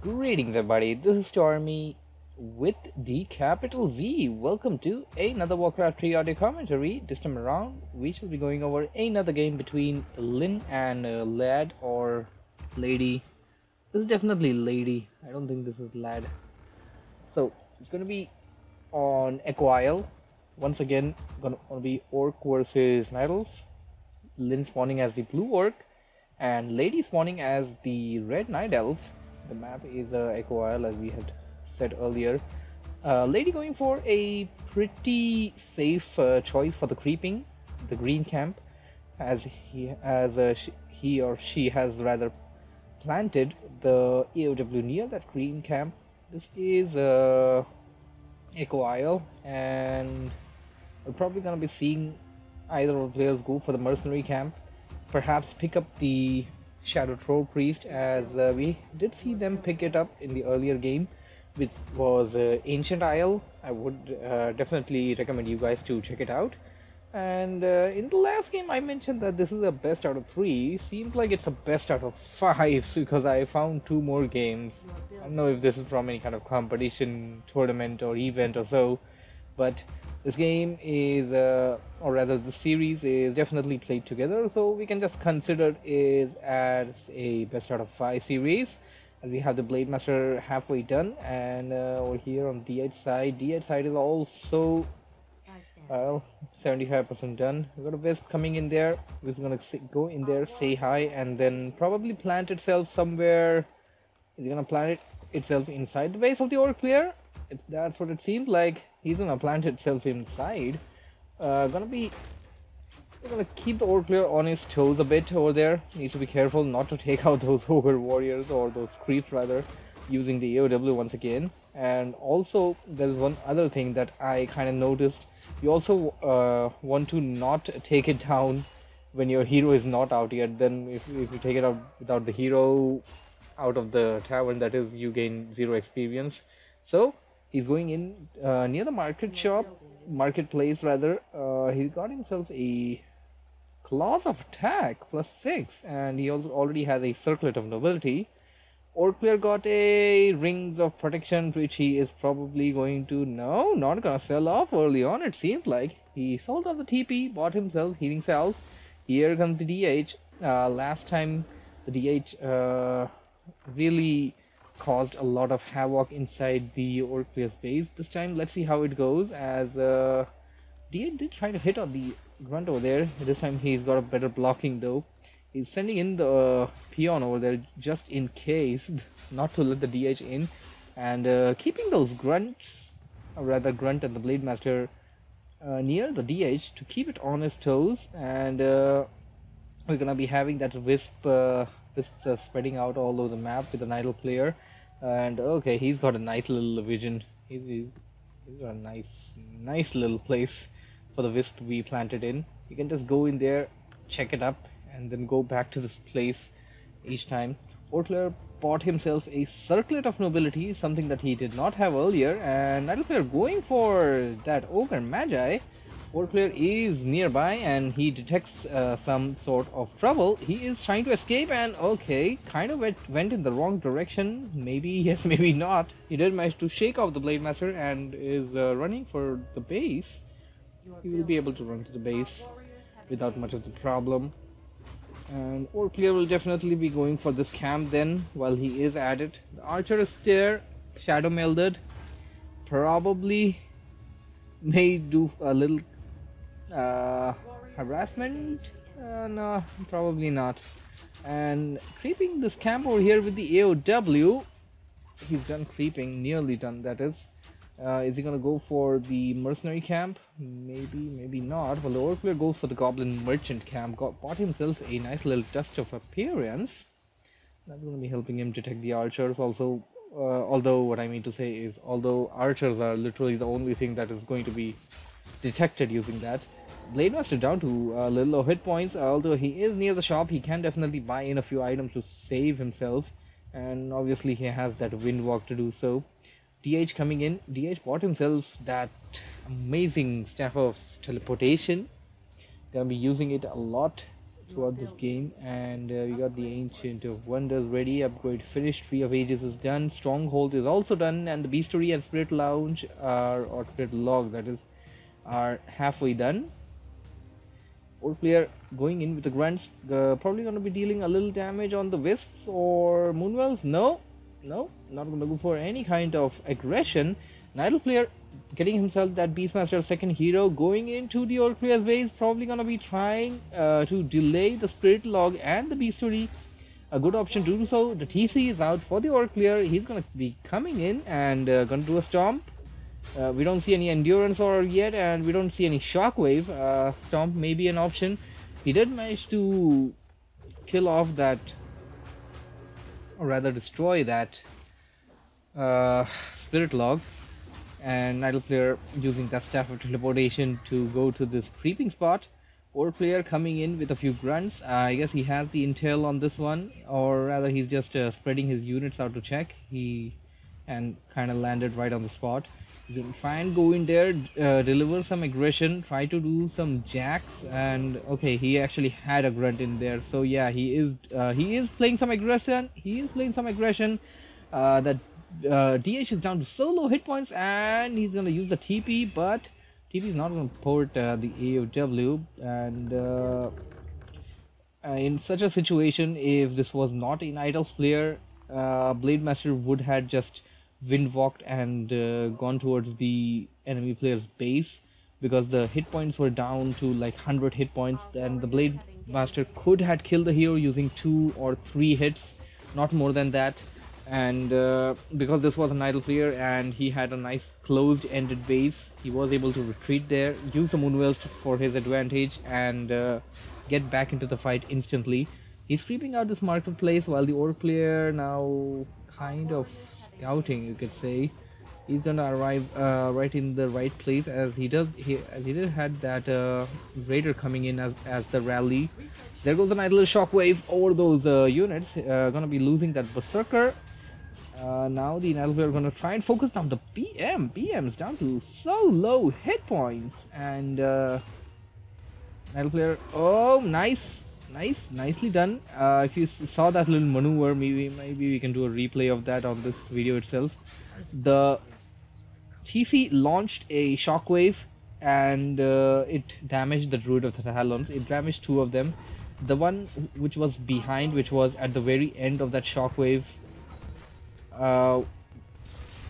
Greetings everybody, this is Stormy with the capital Z. Welcome to another Warcraft 3 audio commentary. This time around, we shall be going over another game between Lynn and Lad or Lady. This is definitely Lady, I don't think this is Lad. So, it's gonna be on Echo Isle. Once again, gonna be Orc versus Night Elf. Lynn spawning as the blue Orc and Lady spawning as the red Night Elf. The map is Echo Isle, as we had said earlier. Lady going for a pretty safe choice for the creeping, the green camp, as he or she has rather planted the AOW near that green camp. This is Echo Isle, and we're probably gonna be seeing either of the players go for the mercenary camp, perhaps pick up the Shadow Troll Priest, as we did see them pick it up in the earlier game, which was Ancient Isle. I would definitely recommend you guys to check it out. And in the last game I mentioned that this is a best out of 3. Seems like it's a best out of 5 because I found 2 more games. I don't know if this is from any kind of competition, tournament or event or so, but this game is, or rather the series is definitely played together, so we can just consider it as a best out of 5 series. As we have the Blade Master halfway done, and over here on DH side is also 75% done. We've got a Wisp coming in there. We're gonna go in there, say hi, and then probably plant itself somewhere. Is it gonna plant itself inside the base of the Orc player? That's what it seems like. He's gonna plant itself inside. We're gonna keep the Orc player on his toes a bit over there. Needs to be careful not to take out those ogre warriors, or those creeps rather, using the AOW once again. And also there's one other thing that I kind of noticed. You also want to not take it down when your hero is not out yet. Then if you take it out without the hero out of the tavern, that is, you gain 0 experience. So he's going in near the marketplace rather. He got himself a Claws of Attack +6, and he also already has a Circlet of Nobility. Orc player got a Rings of Protection, which he is probably going to, no, not gonna sell off early on. It seems like he sold off the TP, bought himself healing cells. Here comes the DH. Last time the DH really caused a lot of havoc inside the Orc player's base. This time let's see how it goes, as DH did try to hit on the grunt over there. This time he's got a better blocking though. He's sending in the peon over there just in case, not to let the DH in, and keeping those grunts, or rather grunt and the Blade Master near the DH to keep it on his toes. And we're gonna be having that Wisp spreading out all over the map with an idle player. And okay, he's got a nice little vision. He's got a nice little place for the Wisp to be planted in. You can just go in there, check it up, and then go back to this place each time. Orc player bought himself a Circlet of Nobility, something that he did not have earlier, and Idle player going for that Ogre Magi. Orc player is nearby and he detects some sort of trouble. He is trying to escape, and okay, kind of went in the wrong direction. Maybe yes, maybe not. He did manage to shake off the Blade Master and is running for the base. He will be able to run to the base without much of the problem. And Orc player will definitely be going for this camp then, while he is at it. The archer is there, shadow melded. Probably may do a little harassment. No, probably not. And creeping this camp over here with the AOW. He's done creeping, nearly done, that is. Is he gonna go for the mercenary camp? Maybe not. Well, the Orc player goes for the Goblin Merchant camp. Bought himself a nice little Dust of Appearance. That's gonna be helping him detect the archers. Also, although what I mean to say is, although archers are literally the only thing that is going to be detected using that. Blade Master down to a little low hit points. Although he is near the shop, he can definitely buy in a few items to save himself. And obviously he has that wind walk to do so. DH coming in. DH bought himself that amazing Staff of Teleportation. Gonna be using it a lot throughout this game. And we got the Ancient of Wonders ready. Upgrade finished. Tree of Ages is done. Stronghold is also done, and the Beastery and Spirit Lounge are, or Spirit Log that is, are halfway done. Old player going in with the grunts, probably going to be dealing a little damage on the wisps or moonwells. No, not going to go for any kind of aggression. Idle player getting himself that Beastmaster second hero, going into the old player's base, probably going to be trying to delay the Spirit Log and the Beastery. A good option to do so. The TC is out for the orc player. He's going to be coming in and going to do a stomp. We don't see any endurance or yet, and we don't see any shockwave. Stomp may be an option. He did manage to kill off that, or rather destroy that Spirit Log, and Idle player using that Staff of Teleportation to go to this creeping spot. Old player coming in with a few grunts. I guess he has the intel on this one, or rather he's just spreading his units out to check. And kind of landed right on the spot. He's gonna try and go in there, deliver some aggression, try to do some jacks, and okay, he actually had a grunt in there. So yeah, he is playing some aggression. That DH is down to so low hit points, and he's gonna use the TP, but TP is not gonna port the AOW. And in such a situation, if this was not an Idle's player, Blade Master would have just wind walked and gone towards the enemy player's base, because the hit points were down to like 100 hit points, and the Blade Master could have killed the hero using 2 or 3 hits, not more than that. And because this was an Idle player and he had a nice closed ended base, he was able to retreat there, use the Moonwells for his advantage, and get back into the fight instantly. He's creeping out this marketplace while the orc player now kind of scouting, you could say. He's gonna arrive right in the right place, as he did had that raider coming in as the rally. There goes an idle shockwave over those units. Gonna be losing that berserker. Now the Idle player are gonna try and focus down the PM. PM's down to so low hit points, and Idle player, oh nicely done. If you saw that little maneuver, maybe we can do a replay of that on this video itself. The TC launched a shockwave, and it damaged the Druid of the Talons. It damaged 2 of them. The one which was behind, which was at the very end of that shockwave,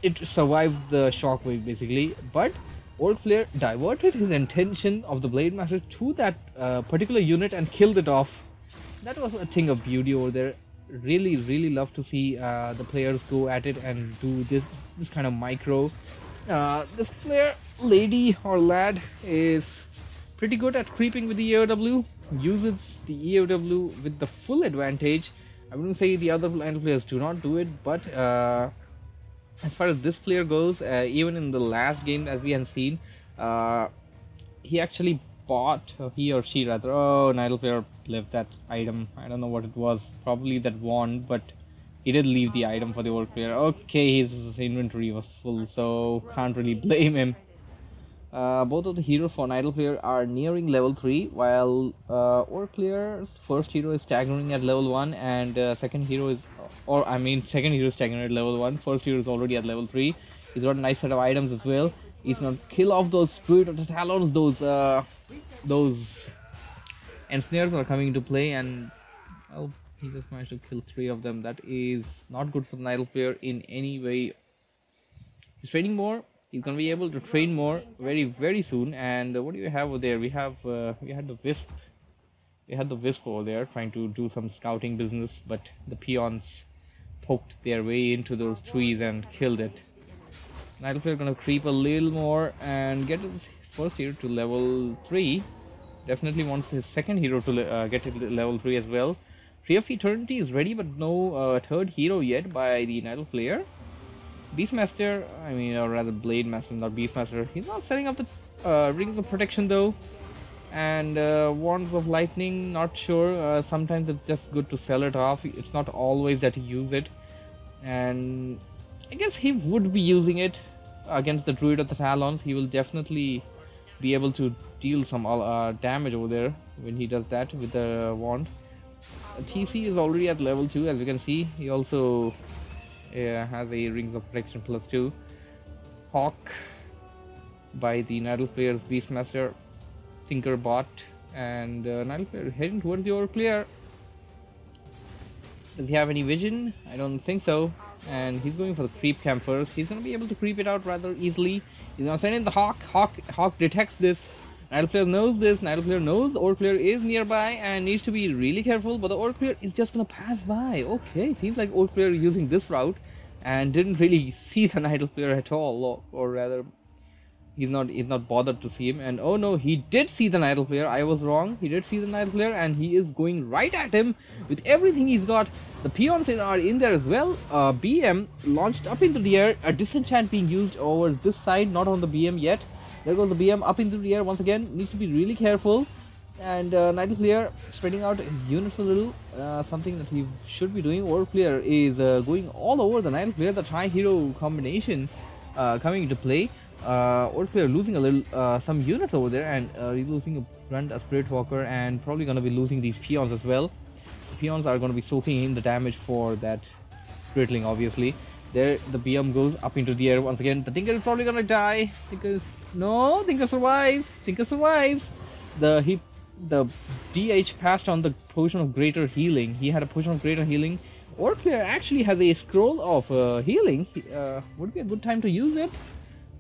it survived the shockwave basically, but old player diverted his attention of the Blade Master to that particular unit and killed it off. That was a thing of beauty over there. Really love to see the players go at it and do this kind of micro. This player, lady or lad, is pretty good at creeping with the EOW, uses the EOW with the full advantage. I wouldn't say the other players do not do it, but as far as this player goes, even in the last game, as we have seen, he actually bought, he or she rather, oh, an Idle player left that item. I don't know what it was, probably that wand, but he did leave the item for the old player. Okay, his inventory was full, so can't really blame him. Both of the heroes for an Idle player are nearing level 3, while orc player's first hero is staggering at level 1, and second hero is staggering at level 1. First hero is already at level 3. He's got a nice set of items as well. He's gonna kill off those Druid of the Talons. Those ensnares are coming into play, and oh, he just managed to kill 3 of them. That is not good for the Idle player in any way. He's training more. He's gonna be able to train more very soon. And what do you have over there? We had the wisp. We had the wisp over there trying to do some scouting business, but the peons poked their way into those trees and killed it. Idle player gonna creep a little more and get his first hero to level 3. Definitely wants his second hero to get to level 3 as well. Tree of Eternity is ready, but no third hero yet by the Idle player. Beastmaster, or rather Blade Master, not Beastmaster. He's not setting up the Rings of Protection though. And Wands of Lightning, not sure. Sometimes it's just good to sell it off. It's not always that you use it. And I guess he would be using it against the Druid of the Talons. He will definitely be able to deal some damage over there when he does that with the wand. TC is already at level 2, as you can see. He also has a Rings of Protection +2. Hawk by the Nidal player's Beastmaster, Tinkerbot, and Nidal player heading towards the Orc player. Does he have any vision? I don't think so. And he's going for the creep camp first. He's going to be able to creep it out rather easily. He's going to send in the Hawk. Hawk detects this. Nidal player knows this. Nidal player knows the Orc player is nearby and needs to be really careful. But the Orc player is just going to pass by. Okay, seems like Orc player using this route and didn't really see the Nidal player at all. Or rather, he's not bothered to see him. And oh no, he did see the Nidal player. I was wrong. He did see the Nidal player and he is going right at him with everything he's got. The peons are in there as well. BM launched up into the air. A disenchant being used over this side, not on the BM yet. There goes the BM up into the air once again. Needs to be really careful. And Nidal player spreading out his units a little. Something that he should be doing. Orc player is going all over the Nidal player. The tri-hero combination coming into play. Orc player losing a little some units over there, and losing a Spirit Walker, and probably going to be losing these peons as well. The peons are going to be soaking in the damage for that Spiritling, obviously. There, the BM goes up into the air once again. The Tinker is probably going to die. Tinker survives. Tinker survives. The DH passed on the potion of greater healing. He had a potion of greater healing. Orc player actually has a scroll of healing. Would be a good time to use it.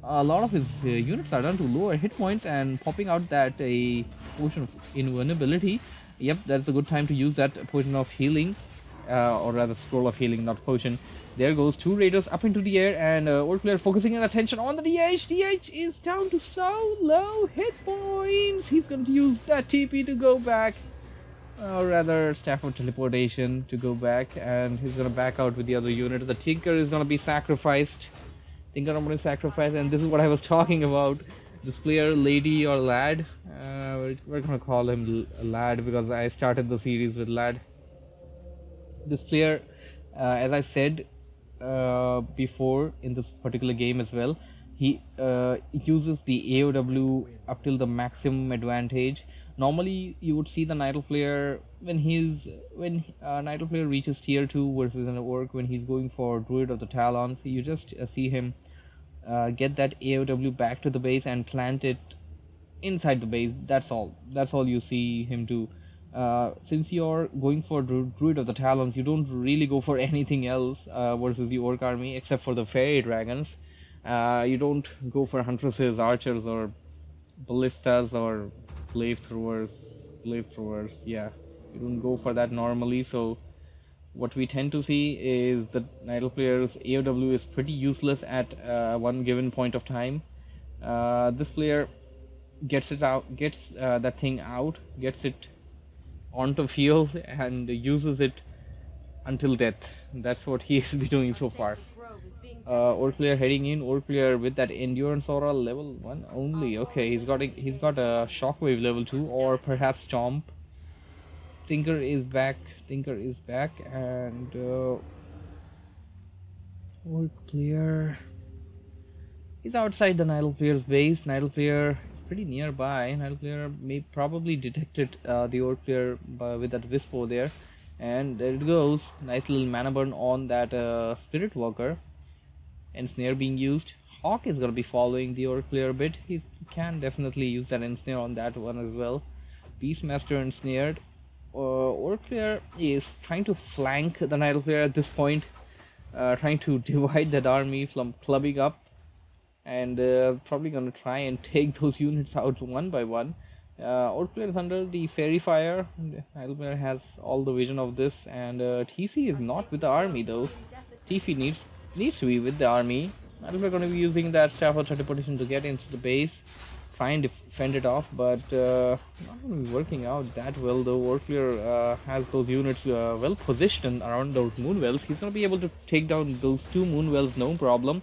A lot of his units are down to lower hit points, and popping out that a potion of invulnerability. Yep, that's a good time to use that potion of healing, or rather scroll of healing, not potion. There goes 2 raiders up into the air, and Orc player focusing his attention on the DH. DH is down to so low hit points. He's going to use that TP to go back, or rather Staff of Teleportation to go back, and he's going to back out with the other unit. The Tinker is going to be sacrificed. Tinker I'm going to sacrifice, and this is what I was talking about. This player, lady or lad, we're going to call him lad because I started the series with lad. This player, as I said before in this particular game as well, he uses the AOW up till the maximum advantage. Normally you would see the Nidal player when Nidal player reaches tier 2 versus an Orc, when he's going for Druid of the Talons, you just see him get that AOW back to the base and plant it inside the base. That's all you see him do. Since you're going for Druid of the Talons, you don't really go for anything else versus the Orc army except for the Fairy Dragons. You don't go for Huntresses, Archers, or Ballistas, or Flamethrowers. Yeah, you don't go for that normally. So what we tend to see is that Nidal player's AOW is pretty useless at one given point of time. This player gets that thing out, gets it onto field, and uses it until death. That's what he's been doing so far. Orc player heading in. Orc player with that endurance aura level 1 only. Okay, he's got a shockwave level 2, or perhaps stomp. Tinker is back, and Orc player is outside the Nidal player's base. Nidal player is pretty nearby. Nidal player may probably detected the Orc player with that Wispo there, and there it goes. Nice little mana burn on that Spirit Walker. Ensnare being used. Hawk is going to be following the Orc player a bit. He can definitely use that Ensnare on that one as well. Beastmaster ensnared. Orc player is trying to flank the Nidal player at this point, trying to divide that army from clubbing up, and probably going to try and take those units out one by one. Orc player is under the Fairy Fire. Nidal player has all the vision of this, and TC is not with the army though. TC needs to be with the army. Nidal player going to be using that Staff of Teleportation to get into the base, try and defend it off, but not going to be working out that well though. Orc player has those units well positioned around those Moonwells. He's going to be able to take down those 2 Moonwells, no problem.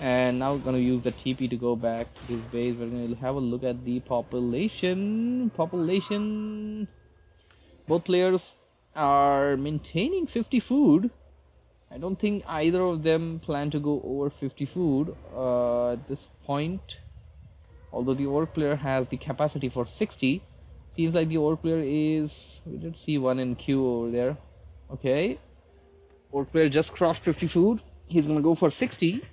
And now we're going to use the TP to go back to this base. We're going to have a look at the population. Both players are maintaining 50 food. I don't think either of them plan to go over 50 food at this point. Although the orc player has the capacity for 60, seems like the orc player is, we did see one in queue over there. Okay, orc player just crossed 50 food. He's gonna go for 60.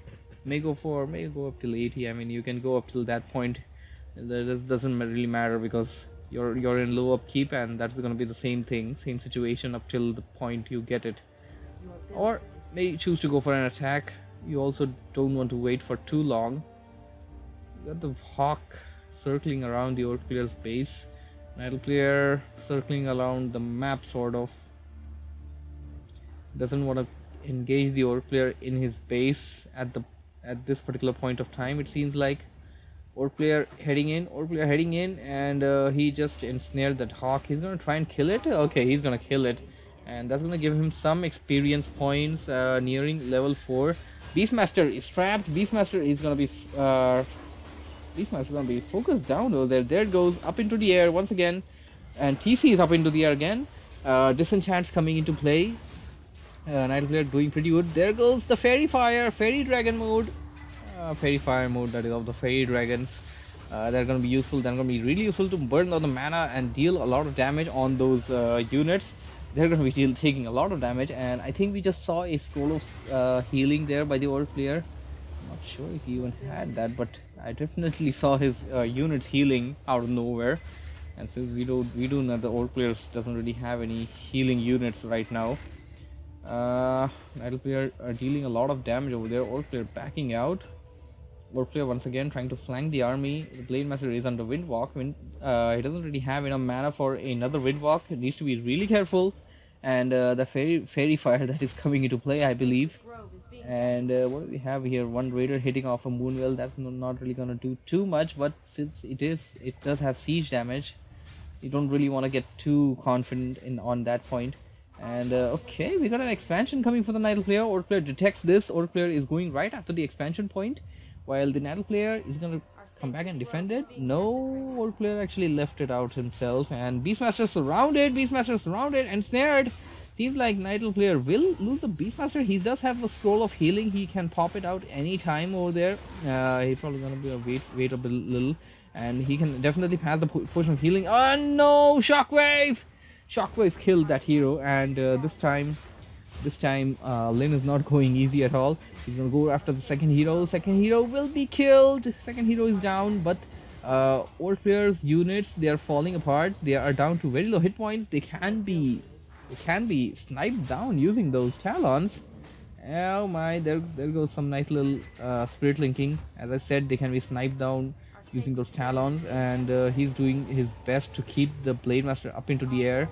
May go up till 80. I mean, you can go up till that point. That doesn't really matter because you're in low upkeep, and that's gonna be the same thing, same situation up till the point you get it. Or may choose to go for an attack. You also don't want to wait for too long. You got the hawk circling around the orc player's base. Idle player circling around the map, sort of. Doesn't want to engage the orc player in his base at this particular point of time. It seems like orc player heading in, and he just ensnared that hawk. He's gonna try and kill it. Okay, he's gonna kill it, and that's gonna give him some experience points. Nearing level 4. Beastmaster is trapped. Beastmaster is gonna be focused down over there. There it goes, up into the air once again, and TC is up into the air again. Disenchant's coming into play. Night player doing pretty good. There goes the fairy dragon mode. Fairy fire mode, that is, of the fairy dragons. They're gonna be useful. They're gonna be really useful to burn all the mana and deal a lot of damage on those units. They're gonna be taking a lot of damage, and I think we just saw a scroll of healing there by the orc player. I'm not sure if he even had that, but I definitely saw his units healing out of nowhere. And since we do know the orc players doesn't really have any healing units right now. Idle player dealing a lot of damage over there. Orc player backing out. Orc player once again trying to flank the army. The Blade Master is under Windwalk. He doesn't really have enough mana for another Windwalk. He needs to be really careful. And the fairy fire that is coming into play, I believe. And what do we have here? One raider hitting off a Moonwell. That's not really gonna do too much, but since it does have siege damage, you don't really want to get too confident on that point. And okay, we got an expansion coming for the Nightle player. Orc player detects this. Orc player is going right after the expansion point, while the Nightle player is gonna come back and defend it. No, Orc player actually left it out himself, and Beastmaster surrounded and snared. Seems like Nightle player will lose the Beastmaster. He does have a scroll of healing. He can pop it out anytime over there. He's probably gonna be wait a little, and he can definitely pass the potion of healing. Oh no, Shockwave! Shockwave killed that hero, and this time Lin is not going easy at all. He's gonna go after the second hero. Second hero will be killed. Second hero is down, but Orc players' units, they are falling apart. They are down to very low hit points. They can be sniped down using those talons. Oh my, there goes some nice little spirit linking. As I said, they can be sniped down using those talons, and he's doing his best to keep the Blade Master up into the air.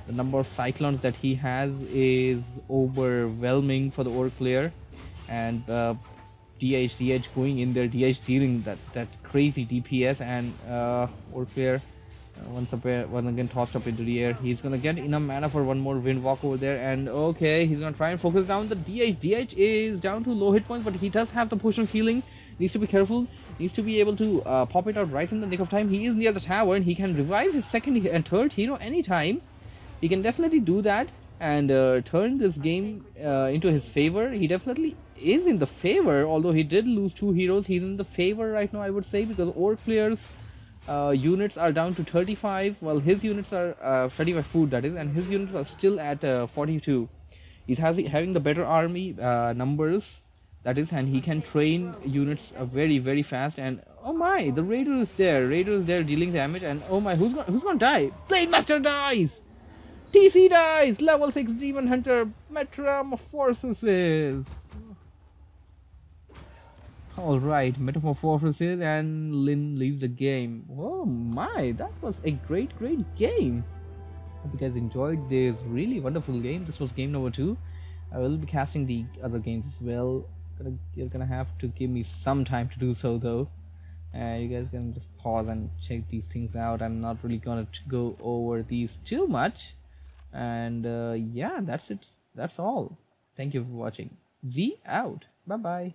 The number of cyclones that he has is overwhelming for the Orc player, and DH going in there, DH dealing that crazy DPS, and Orc player once again tossed up into the air. He's gonna get enough mana for one more Windwalk over there, and okay, he's gonna try and focus down the DH. DH is down to low hit points, but he does have the potion of healing. Needs to be careful. Needs to be able to pop it out right in the nick of time. He is near the tower, and he can revive his second and third hero anytime. He can definitely do that and turn this game into his favor. He definitely is in the favor, although he did lose 2 heroes. He's in the favor right now, I would say, because Orc players' units are down to 35, while his units are 35 food, that is, and his units are still at 42. He's having the better army numbers, that is, and he can train units very, very fast. And oh my, the Raider is there dealing damage, and oh my, who's gonna die? Blade Master dies! TC dies! Level 6 Demon Hunter Metamorphosis! Alright, Metamorphosis, and Lin leaves the game. Oh my, that was a great game. Hope you guys enjoyed this really wonderful game. This was game number 2. I will be casting the other games as well. You're gonna have to give me some time to do so though. You guys can just pause and check these things out. I'm not really gonna go over these too much. And yeah, that's it. That's all. Thank you for watching. Z out. Bye bye.